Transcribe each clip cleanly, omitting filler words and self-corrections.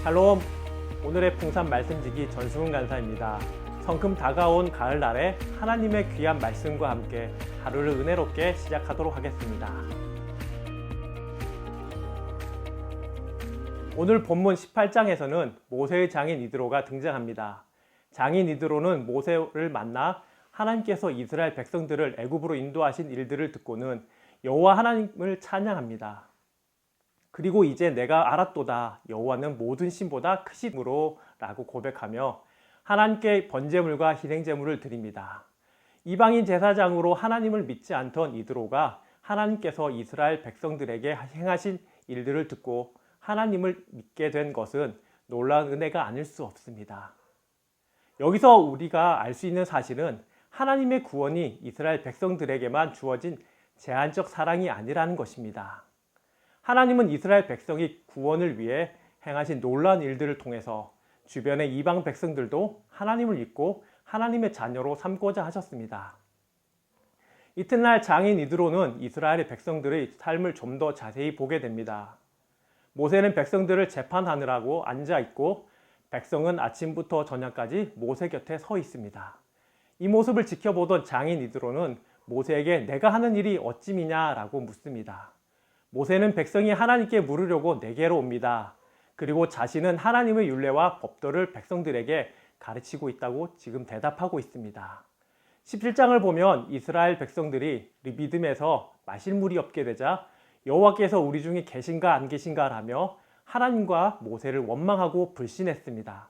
샬롬! 오늘의 풍산 말씀지기 전승훈 간사입니다. 성큼 다가온 가을날에 하나님의 귀한 말씀과 함께 하루를 은혜롭게 시작하도록 하겠습니다. 오늘 본문 18장에서는 모세의 장인 이드로가 등장합니다. 장인 이드로는 모세를 만나 하나님께서 이스라엘 백성들을 애굽으로 인도하신 일들을 듣고는 여호와 하나님을 찬양합니다. 그리고 이제 내가 알았도다. 여호와는 모든 신보다 크시므로 라고 고백하며 하나님께 번제물과 희생제물을 드립니다. 이방인 제사장으로 하나님을 믿지 않던 이드로가 하나님께서 이스라엘 백성들에게 행하신 일들을 듣고 하나님을 믿게 된 것은 놀라운 은혜가 아닐 수 없습니다. 여기서 우리가 알 수 있는 사실은 하나님의 구원이 이스라엘 백성들에게만 주어진 제한적 사랑이 아니라는 것입니다. 하나님은 이스라엘 백성이 구원을 위해 행하신 놀라운 일들을 통해서 주변의 이방 백성들도 하나님을 믿고 하나님의 자녀로 삼고자 하셨습니다. 이튿날 장인 이드로는 이스라엘의 백성들의 삶을 좀 더 자세히 보게 됩니다. 모세는 백성들을 재판하느라고 앉아 있고 백성은 아침부터 저녁까지 모세 곁에 서 있습니다. 이 모습을 지켜보던 장인 이드로는 모세에게 내가 하는 일이 어찌미냐라고 묻습니다. 모세는 백성이 하나님께 물으려고 내게로 옵니다. 그리고 자신은 하나님의 율례와 법도를 백성들에게 가르치고 있다고 지금 대답하고 있습니다. 17장을 보면 이스라엘 백성들이 리비딤에서 마실 물이 없게 되자 여호와께서 우리 중에 계신가 안 계신가 라며 하나님과 모세를 원망하고 불신했습니다.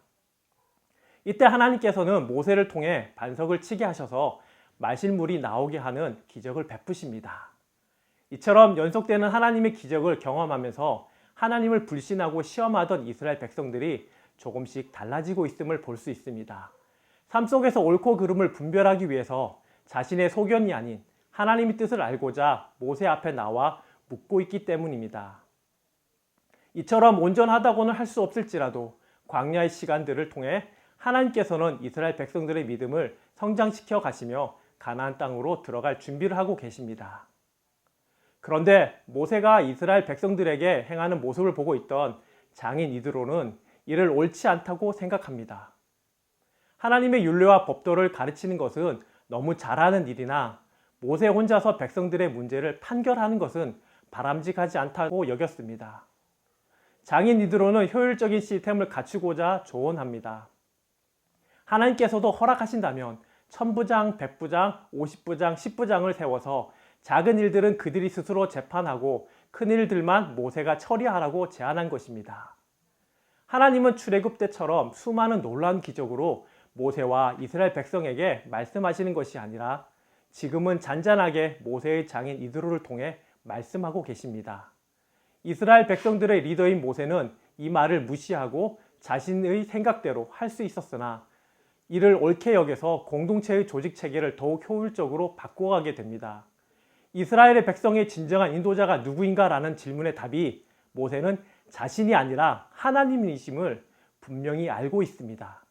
이때 하나님께서는 모세를 통해 반석을 치게 하셔서 마실 물이 나오게 하는 기적을 베푸십니다. 이처럼 연속되는 하나님의 기적을 경험하면서 하나님을 불신하고 시험하던 이스라엘 백성들이 조금씩 달라지고 있음을 볼 수 있습니다. 삶 속에서 옳고 그름을 분별하기 위해서 자신의 소견이 아닌 하나님의 뜻을 알고자 모세 앞에 나와 묻고 있기 때문입니다. 이처럼 온전하다고는 할 수 없을지라도 광야의 시간들을 통해 하나님께서는 이스라엘 백성들의 믿음을 성장시켜 가시며 가나안 땅으로 들어갈 준비를 하고 계십니다. 그런데 모세가 이스라엘 백성들에게 행하는 모습을 보고 있던 장인 이드로는 이를 옳지 않다고 생각합니다. 하나님의 율례와 법도를 가르치는 것은 너무 잘하는 일이나 모세 혼자서 백성들의 문제를 판결하는 것은 바람직하지 않다고 여겼습니다. 장인 이드로는 효율적인 시스템을 갖추고자 조언합니다. 하나님께서도 허락하신다면 1000부장, 100부장, 50부장, 10부장을 세워서 작은 일들은 그들이 스스로 재판하고 큰 일들만 모세가 처리하라고 제안한 것입니다. 하나님은 출애굽 때처럼 수많은 놀라운 기적으로 모세와 이스라엘 백성에게 말씀하시는 것이 아니라 지금은 잔잔하게 모세의 장인 이드로를 통해 말씀하고 계십니다. 이스라엘 백성들의 리더인 모세는 이 말을 무시하고 자신의 생각대로 할 수 있었으나 이를 옳게 여겨서 공동체의 조직 체계를 더욱 효율적으로 바꿔가게 됩니다. 이스라엘의 백성의 진정한 인도자가 누구인가 라는 질문의 답이 모세는 자신이 아니라 하나님이심을 분명히 알고 있습니다.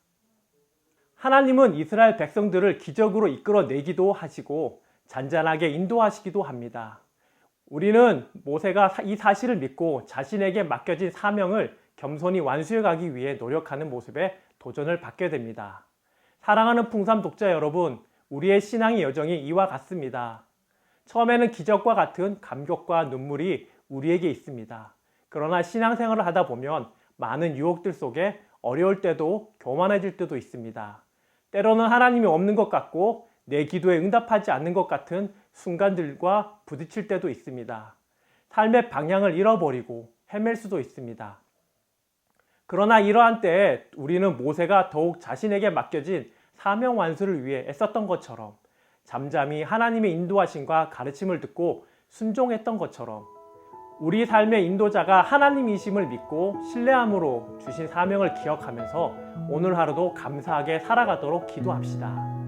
하나님은 이스라엘 백성들을 기적으로 이끌어내기도 하시고 잔잔하게 인도하시기도 합니다. 우리는 모세가 이 사실을 믿고 자신에게 맡겨진 사명을 겸손히 완수해 가기 위해 노력하는 모습에 도전을 받게 됩니다. 사랑하는 풍삼 독자 여러분, 우리의 신앙의 여정이 이와 같습니다. 처음에는 기적과 같은 감격과 눈물이 우리에게 있습니다. 그러나 신앙생활을 하다 보면 많은 유혹들 속에 어려울 때도 교만해질 때도 있습니다. 때로는 하나님이 없는 것 같고 내 기도에 응답하지 않는 것 같은 순간들과 부딪힐 때도 있습니다. 삶의 방향을 잃어버리고 헤맬 수도 있습니다. 그러나 이러한 때에 우리는 모세가 더욱 자신에게 맡겨진 사명 완수를 위해 애썼던 것처럼 잠잠히 하나님의 인도하심과 가르침을 듣고 순종했던 것처럼 우리 삶의 인도자가 하나님이심을 믿고 신뢰함으로 주신 사명을 기억하면서 오늘 하루도 감사하게 살아가도록 기도합시다.